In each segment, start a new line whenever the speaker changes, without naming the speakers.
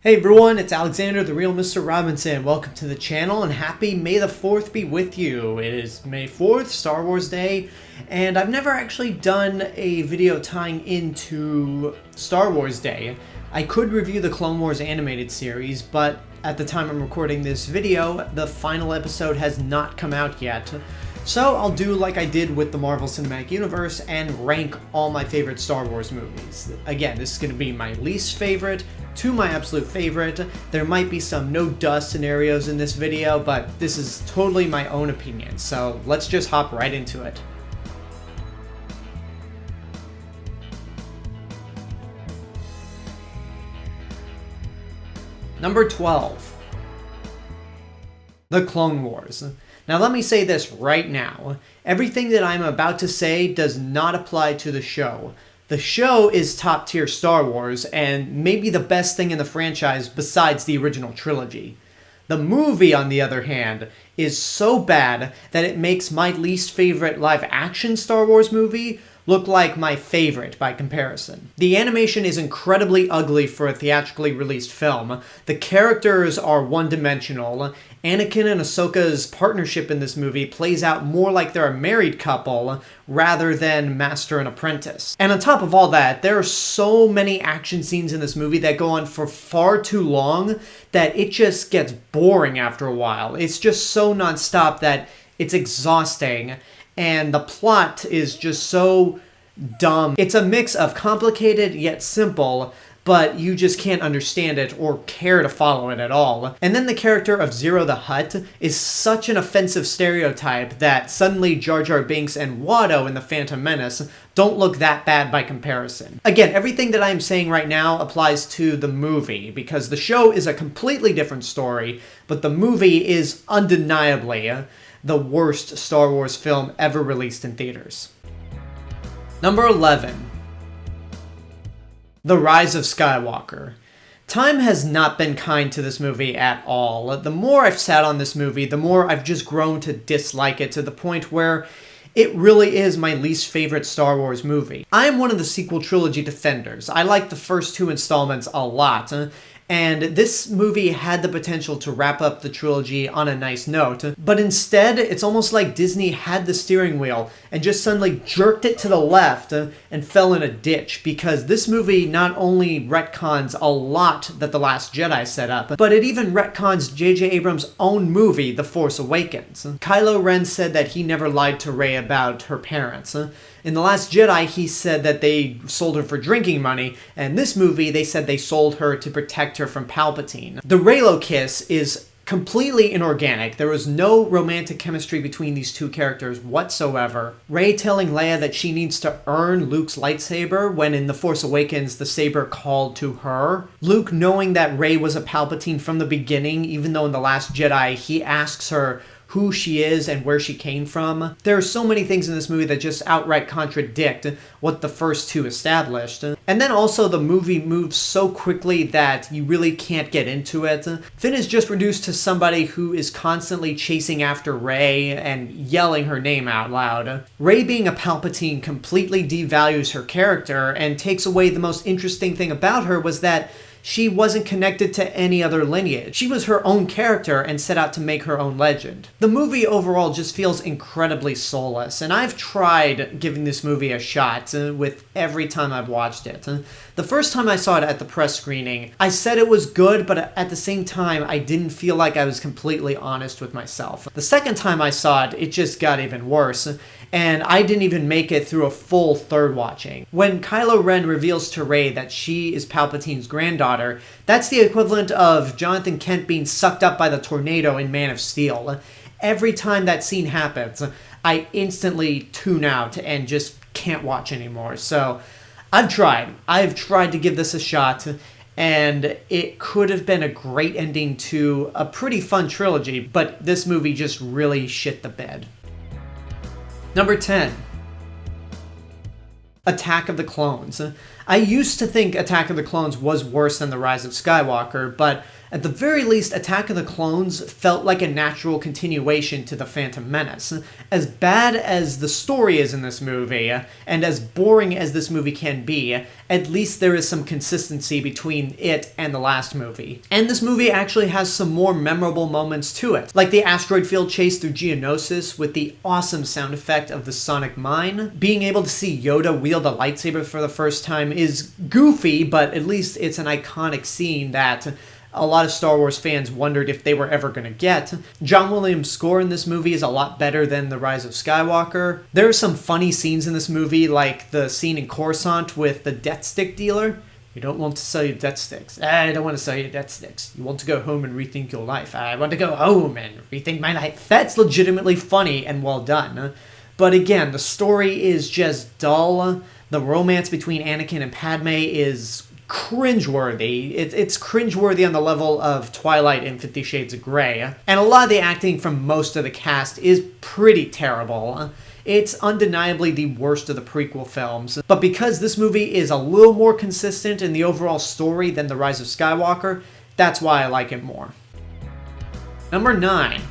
Hey everyone, it's Alexander, the real Mr. Robinson. Welcome to the channel and happy May the 4th be with you. It is May 4th, Star Wars Day, and I've never actually done a video tying into Star Wars Day. I could review the Clone Wars animated series, but at the time I'm recording this video, the final episode has not come out yet. So I'll do like I did with the Marvel Cinematic Universe and rank all my favorite Star Wars movies. Again, this is going to be my least favorite to my absolute favorite. There might be some no duh scenarios in this video, but this is totally my own opinion, so let's just hop right into it. Number 12. The Clone Wars. Now let me say this right now. Everything that I'm about to say does not apply to the show. The show is top tier Star Wars and maybe the best thing in the franchise besides the original trilogy. The movie, on the other hand, is so bad that it makes my least favorite live action Star Wars movie look like my favorite by comparison. The animation is incredibly ugly for a theatrically released film. The characters are one-dimensional. Anakin and Ahsoka's partnership in this movie plays out more like they're a married couple rather than master and apprentice. And on top of all that, there are so many action scenes in this movie that go on for far too long that it just gets boring after a while. It's just so nonstop that it's exhausting. And the plot is just so dumb. It's a mix of complicated yet simple, but you just can't understand it or care to follow it at all. And then the character of Zero the Hutt is such an offensive stereotype that suddenly Jar Jar Binks and Watto in The Phantom Menace don't look that bad by comparison. Again, everything that I'm saying right now applies to the movie, because the show is a completely different story, but the movie is undeniably the worst Star Wars film ever released in theaters. Number 11. The Rise of Skywalker. Time has not been kind to this movie at all. The more I've sat on this movie, the more I've just grown to dislike it, to the point where it really is my least favorite Star Wars movie. I am one of the sequel trilogy defenders. I like the first two installments a lot. And this movie had the potential to wrap up the trilogy on a nice note, but instead, it's almost like Disney had the steering wheel and just suddenly jerked it to the left and fell in a ditch, because this movie not only retcons a lot that The Last Jedi set up, but it even retcons J.J. Abrams' own movie, The Force Awakens. Kylo Ren said that he never lied to Rey about her parents. In The Last Jedi, he said that they sold her for drinking money, and this movie, they said they sold her to protect her from Palpatine. The Reylo kiss is completely inorganic. There was no romantic chemistry between these two characters whatsoever. Rey telling Leia that she needs to earn Luke's lightsaber when in The Force Awakens the saber called to her. Luke knowing that Rey was a Palpatine from the beginning, even though in The Last Jedi he asks her who she is and where she came from. There are so many things in this movie that just outright contradict what the first two established. And then also the movie moves so quickly that you really can't get into it. Finn is just reduced to somebody who is constantly chasing after Rey and yelling her name out loud. Rey being a Palpatine completely devalues her character and takes away the most interesting thing about her, was that she wasn't connected to any other lineage. She was her own character and set out to make her own legend. The movie overall just feels incredibly soulless, and I've tried giving this movie a shot with every time I've watched it. The first time I saw it at the press screening, I said it was good, but at the same time, I didn't feel like I was completely honest with myself. The second time I saw it, it just got even worse, and I didn't even make it through a full third watching. When Kylo Ren reveals to Rey that she is Palpatine's granddaughter, that's the equivalent of Jonathan Kent being sucked up by the tornado in Man of Steel. Every time that scene happens, I instantly tune out and just can't watch anymore. So I've tried to give this a shot, and it could have been a great ending to a pretty fun trilogy, but this movie just really shit the bed. Number 10. Attack of the Clones. I used to think Attack of the Clones was worse than The Rise of Skywalker, but At the very least, Attack of the Clones felt like a natural continuation to The Phantom Menace. As bad as the story is in this movie, and as boring as this movie can be, at least there is some consistency between it and the last movie. And this movie actually has some more memorable moments to it, like the asteroid field chase through Geonosis with the awesome sound effect of the sonic mine. Being able to see Yoda wield a lightsaber for the first time is goofy, but at least it's an iconic scene that a lot of Star Wars fans wondered if they were ever going to get. John Williams' score in this movie is a lot better than The Rise of Skywalker. There are some funny scenes in this movie, like the scene in Coruscant with the death stick dealer. You don't want to sell your death sticks. I don't want to sell your death sticks. You want to go home and rethink your life. I want to go home and rethink my life. That's legitimately funny and well done. But again, the story is just dull. The romance between Anakin and Padme is cringeworthy. It's cringeworthy on the level of Twilight and 50 Shades of Grey. And a lot of the acting from most of the cast is pretty terrible. It's undeniably the worst of the prequel films. But because this movie is a little more consistent in the overall story than The Rise of Skywalker, that's why I like it more. Number 9.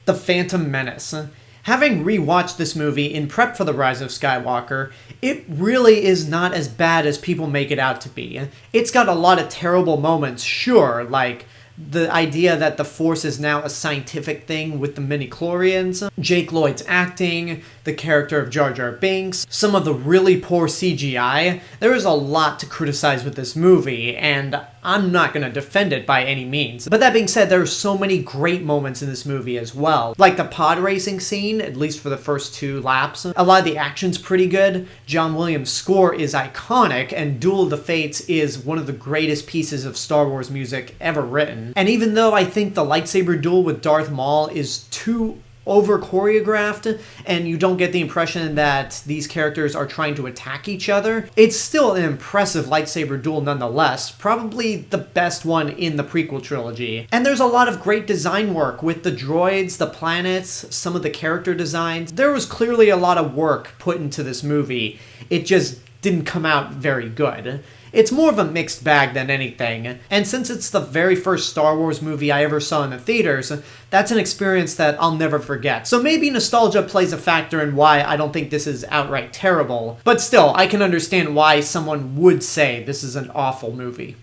The Phantom Menace. Having rewatched this movie in prep for The Rise of Skywalker, it really is not as bad as people make it out to be. It's got a lot of terrible moments, sure, like the idea that the Force is now a scientific thing with the midi-chlorians, Jake Lloyd's acting, the character of Jar Jar Binks, some of the really poor CGI. There is a lot to criticize with this movie, and I'm not going to defend it by any means. But that being said, there are so many great moments in this movie as well. Like the pod racing scene, at least for the first 2 laps. A lot of the action's pretty good. John Williams' score is iconic, and Duel of the Fates is one of the greatest pieces of Star Wars music ever written. And even though I think the lightsaber duel with Darth Maul is too over choreographed and you don't get the impression that these characters are trying to attack each other, it's still an impressive lightsaber duel nonetheless, probably the best one in the prequel trilogy. And there's a lot of great design work with the droids, the planets, some of the character designs. There was clearly a lot of work put into this movie. It just didn't come out very good. It's more of a mixed bag than anything, and since it's the very first Star Wars movie I ever saw in the theaters, that's an experience that I'll never forget. So maybe nostalgia plays a factor in why I don't think this is outright terrible, but still, I can understand why someone would say this is an awful movie.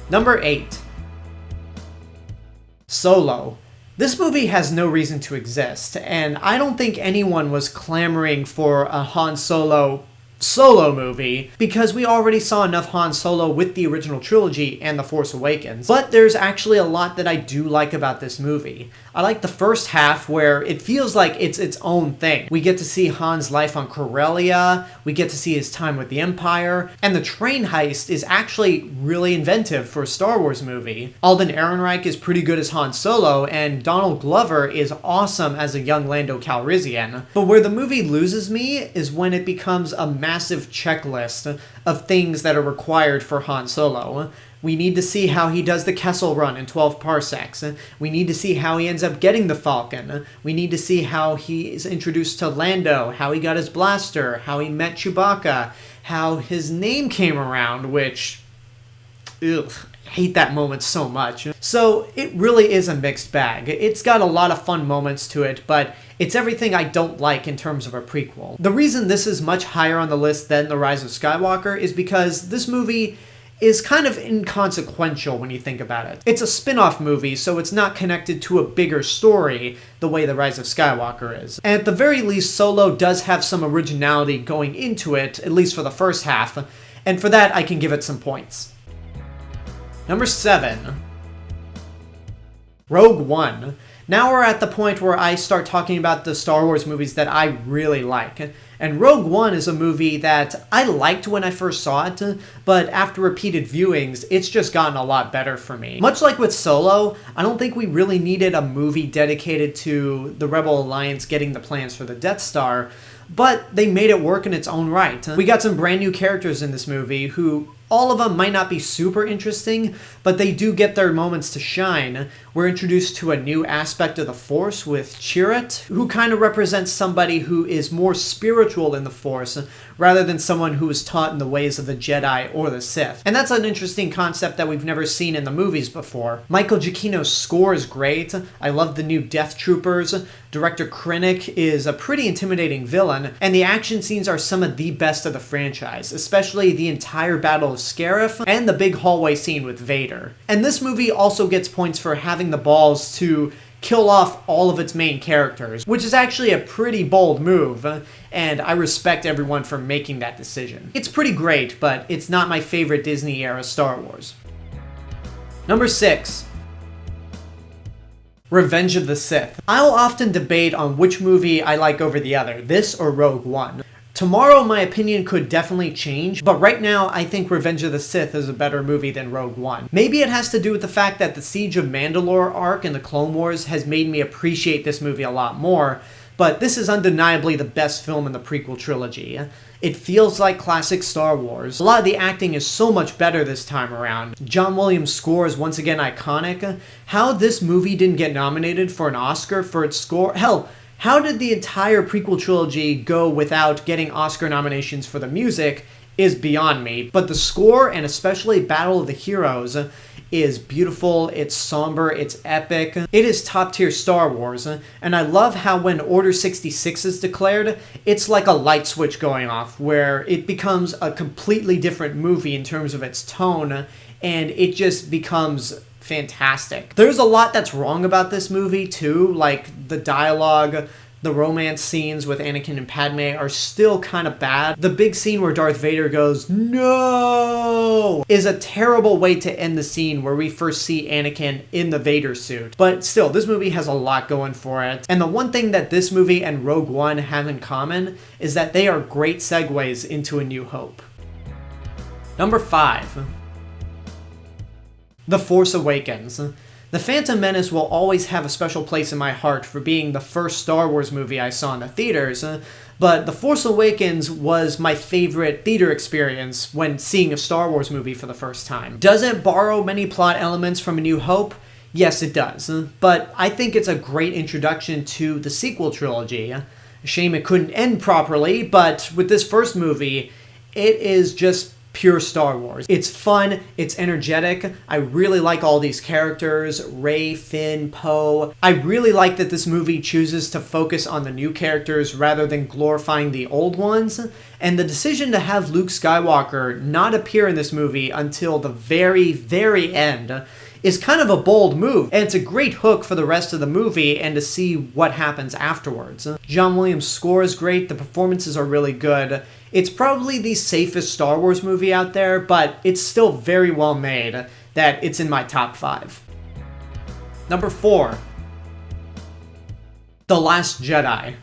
Number 8. Solo. This movie has no reason to exist, and I don't think anyone was clamoring for a Han Solo movie, because we already saw enough Han Solo with the original trilogy and The Force Awakens. But there's actually a lot that I do like about this movie. I like the first half where it feels like it's its own thing. We get to see Han's life on Corellia, we get to see his time with the Empire, and the train heist is actually really inventive for a Star Wars movie. Alden Ehrenreich is pretty good as Han Solo, and Donald Glover is awesome as a young Lando Calrissian. But where the movie loses me is when it becomes a massive checklist of things that are required for Han Solo. We need to see how he does the Kessel Run in 12 parsecs. We need to see how he ends up getting the Falcon. We need to see how he is introduced to Lando, how he got his blaster, how he met Chewbacca, how his name came around, which, ugh, I hate that moment so much. So it really is a mixed bag. It's got a lot of fun moments to it, but it's everything I don't like in terms of a prequel. The reason this is much higher on the list than The Rise of Skywalker is because this movie is kind of inconsequential when you think about it. It's a spin-off movie, so it's not connected to a bigger story the way The Rise of Skywalker is. And at the very least, Solo does have some originality going into it, at least for the first half, and for that I can give it some points. Number 7. Rogue One. Now we're at the point where I start talking about the Star Wars movies that I really like. And Rogue One is a movie that I liked when I first saw it, but after repeated viewings, it's just gotten a lot better for me. Much like with Solo, I don't think we really needed a movie dedicated to the Rebel Alliance getting the plans for the Death Star, but they made it work in its own right. We got some brand new characters in this movie who all of them might not be super interesting, but they do get their moments to shine. We're introduced to a new aspect of the Force with Chirrut, who kind of represents somebody who is more spiritual in the Force, rather than someone who was taught in the ways of the Jedi or the Sith. And that's an interesting concept that we've never seen in the movies before. Michael Giacchino's score is great. I love the new Death Troopers. Director Krennic is a pretty intimidating villain, and the action scenes are some of the best of the franchise, especially the entire Battle of Scarif and the big hallway scene with Vader. And this movie also gets points for having the balls to kill off all of its main characters, which is actually a pretty bold move, and I respect everyone for making that decision. It's pretty great, but it's not my favorite Disney-era Star Wars. Number 6. Revenge of the Sith. I'll often debate on which movie I like over the other, this or Rogue One. Tomorrow, my opinion could definitely change, but right now, I think Revenge of the Sith is a better movie than Rogue One. Maybe it has to do with the fact that the Siege of Mandalore arc in the Clone Wars has made me appreciate this movie a lot more, but this is undeniably the best film in the prequel trilogy. It feels like classic Star Wars. A lot of the acting is so much better this time around. John Williams' score is once again iconic. How this movie didn't get nominated for an Oscar for its score? Hell, how did the entire prequel trilogy go without getting Oscar nominations for the music is beyond me. But the score, and especially Battle of the Heroes, is beautiful, it's somber, it's epic. It is top tier Star Wars, and I love how when Order 66 is declared, it's like a light switch going off, where it becomes a completely different movie in terms of its tone, and it just becomes fantastic. There's a lot that's wrong about this movie too, like the dialogue. The romance scenes with Anakin and Padme are still kind of bad. The big scene where Darth Vader goes, "No!" is a terrible way to end the scene where we first see Anakin in the Vader suit. But still, this movie has a lot going for it. And the one thing that this movie and Rogue One have in common is that they are great segues into A New Hope. Number 5. The Force Awakens. The Phantom Menace will always have a special place in my heart for being the first Star Wars movie I saw in the theaters, but The Force Awakens was my favorite theater experience when seeing a Star Wars movie for the first time. Does it borrow many plot elements from A New Hope? Yes, it does, but I think it's a great introduction to the sequel trilogy. A shame it couldn't end properly, but with this first movie, it is just pure Star Wars. It's fun, it's energetic. I really like all these characters, Rey, Finn, Poe. I really like that this movie chooses to focus on the new characters rather than glorifying the old ones. And the decision to have Luke Skywalker not appear in this movie until the very, very end is kind of a bold move, and it's a great hook for the rest of the movie and to see what happens afterwards. John Williams' score is great, the performances are really good. It's probably the safest Star Wars movie out there, but it's still very well made that it's in my top 5. Number 4. The Last Jedi.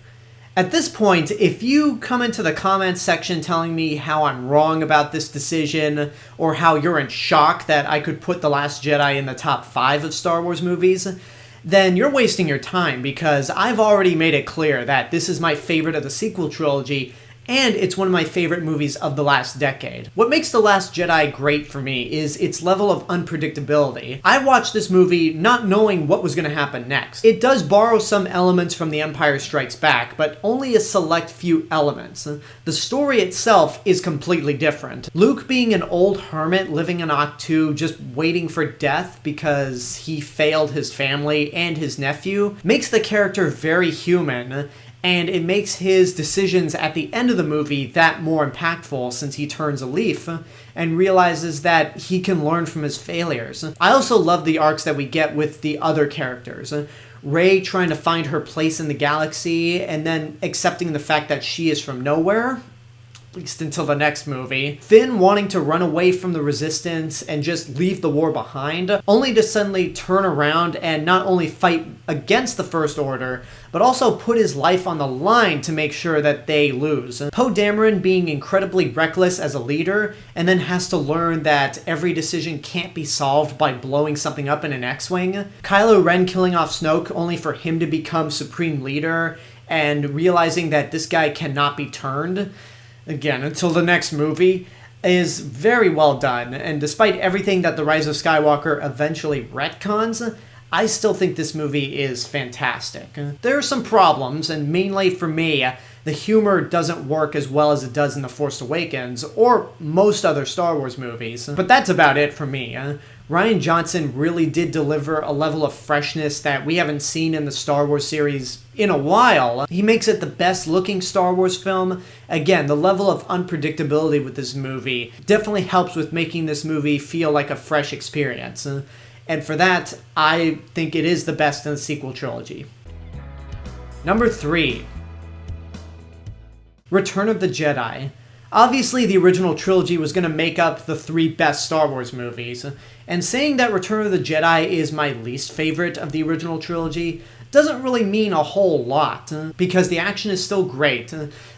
At this point, if you come into the comments section telling me how I'm wrong about this decision, or how you're in shock that I could put The Last Jedi in the top 5 of Star Wars movies, then you're wasting your time, because I've already made it clear that this is my favorite of the sequel trilogy, and it's one of my favorite movies of the last decade. What makes The Last Jedi great for me is its level of unpredictability. I watched this movie not knowing what was going to happen next. It does borrow some elements from The Empire Strikes Back, but only a select few elements. The story itself is completely different. Luke being an old hermit living in Ahch-To, just waiting for death because he failed his family and his nephew, makes the character very human, and it makes his decisions at the end of the movie that more impactful since he turns a leaf and realizes that he can learn from his failures. I also love the arcs that we get with the other characters. Rey trying to find her place in the galaxy and then accepting the fact that she is from nowhere, at least until the next movie. Finn wanting to run away from the Resistance and just leave the war behind, only to suddenly turn around and not only fight against the First Order, but also put his life on the line to make sure that they lose. Poe Dameron being incredibly reckless as a leader, and then has to learn that every decision can't be solved by blowing something up in an X-Wing. Kylo Ren killing off Snoke only for him to become Supreme Leader, and realizing that this guy cannot be turned, again, until the next movie, is very well done. And despite everything that The Rise of Skywalker eventually retcons, I still think this movie is fantastic. There are some problems, and mainly for me, the humor doesn't work as well as it does in The Force Awakens, or most other Star Wars movies. But that's about it for me. Rian Johnson really did deliver a level of freshness that we haven't seen in the Star Wars series in a while. He makes it the best looking Star Wars film. Again, the level of unpredictability with this movie definitely helps with making this movie feel like a fresh experience. And for that, I think it is the best in the sequel trilogy. Number 3. Return of the Jedi. Obviously, the original trilogy was going to make up the 3 best Star Wars movies, and saying that Return of the Jedi is my least favorite of the original trilogy doesn't really mean a whole lot, because the action is still great.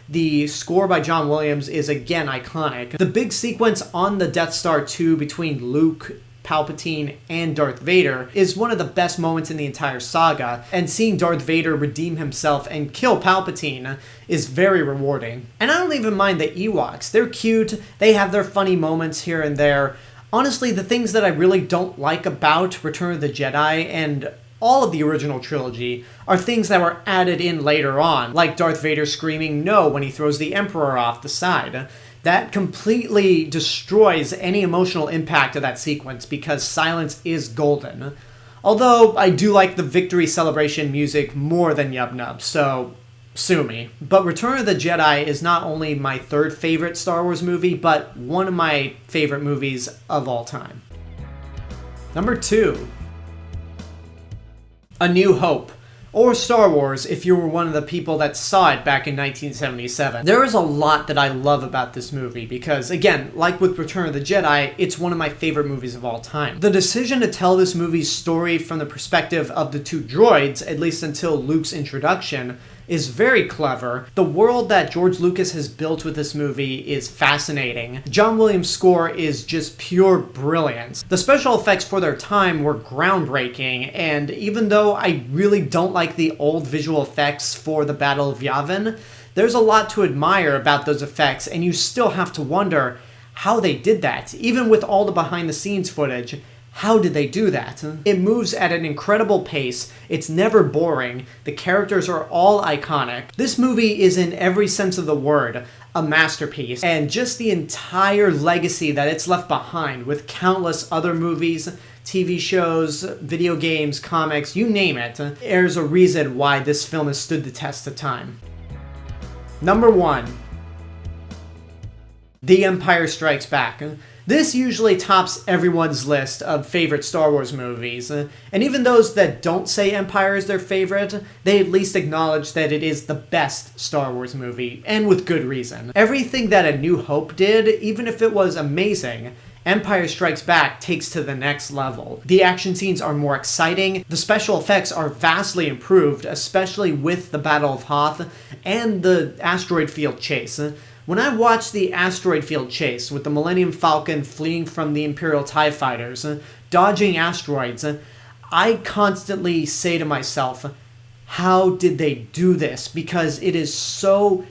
The score by John Williams is again iconic. The big sequence on the Death Star 2 between Luke, Palpatine, and Darth Vader is one of the best moments in the entire saga, and seeing Darth Vader redeem himself and kill Palpatine is very rewarding. And I don't even mind the Ewoks. They're cute, they have their funny moments here and there. Honestly, the things that I really don't like about Return of the Jedi and all of the original trilogy are things that were added in later on, like Darth Vader screaming no when he throws the Emperor off the side. That completely destroys any emotional impact of that sequence because silence is golden. Although I do like the victory celebration music more than Yub Nub, so sue me. But Return of the Jedi is not only my 3rd favorite Star Wars movie, but one of my favorite movies of all time. Number 2. A New Hope. Or Star Wars, if you were one of the people that saw it back in 1977. There is a lot that I love about this movie because, again, like with Return of the Jedi, it's one of my favorite movies of all time. The decision to tell this movie's story from the perspective of the 2 droids, at least until Luke's introduction, is very clever. The world that George Lucas has built with this movie is fascinating. John Williams' score is just pure brilliance. The special effects for their time were groundbreaking, and even though I really don't like the old visual effects for the Battle of Yavin, there's a lot to admire about those effects, and you still have to wonder how they did that. Even with all the behind-the-scenes footage, how did they do that? It moves at an incredible pace, it's never boring, the characters are all iconic. This movie is in every sense of the word a masterpiece, and just the entire legacy that it's left behind with countless other movies, TV shows, video games, comics, you name it. There's a reason why this film has stood the test of time. Number 1. The Empire Strikes Back. This usually tops everyone's list of favorite Star Wars movies, and even those that don't say Empire is their favorite, they at least acknowledge that it is the best Star Wars movie, and with good reason. Everything that A New Hope did, even if it was amazing, Empire Strikes Back takes to the next level. The action scenes are more exciting, the special effects are vastly improved, especially with the Battle of Hoth and the asteroid field chase. When I watch the asteroid field chase with the Millennium Falcon fleeing from the Imperial TIE fighters, dodging asteroids, I constantly say to myself, how did they do this? Because it is so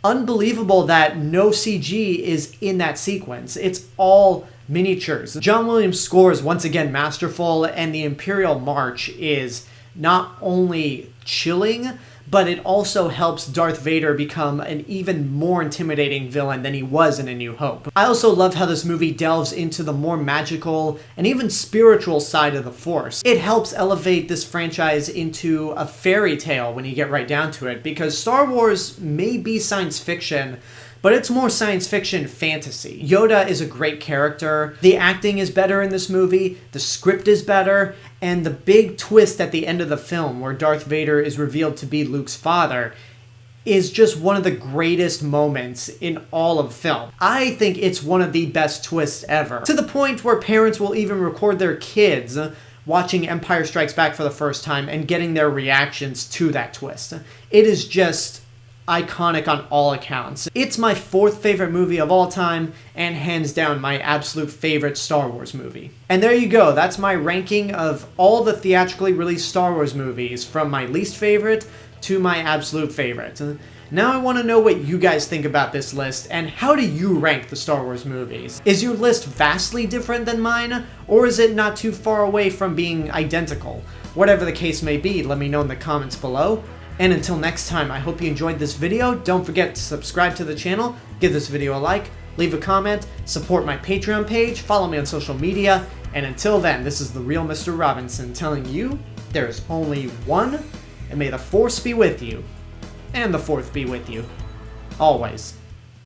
unbelievable that no CG is in that sequence. It's all miniatures. John Williams' score is once again masterful, and the Imperial March is not only chilling, but it also helps Darth Vader become an even more intimidating villain than he was in A New Hope. I also love how this movie delves into the more magical and even spiritual side of the Force. It helps elevate this franchise into a fairy tale when you get right down to it, because Star Wars may be science fiction, but it's more science fiction fantasy. Yoda is a great character, the acting is better in this movie, the script is better, and the big twist at the end of the film where Darth Vader is revealed to be Luke's father is just one of the greatest moments in all of film. I think it's one of the best twists ever. To the point where parents will even record their kids watching Empire Strikes Back for the first time and getting their reactions to that twist. It is just iconic on all accounts. It's my 4th favorite movie of all time, and hands down my absolute favorite Star Wars movie. And there you go, that's my ranking of all the theatrically released Star Wars movies, from my least favorite to my absolute favorite. Now I want to know what you guys think about this list, and how do you rank the Star Wars movies? Is your list vastly different than mine, or is it not too far away from being identical? Whatever the case may be, let me know in the comments below. And until next time, I hope you enjoyed this video. Don't forget to subscribe to the channel, give this video a like, leave a comment, support my Patreon page, follow me on social media, and until then, this is the real Mr. Robinson telling you there is only one, and may the Force be with you, and the Fourth be with you, always.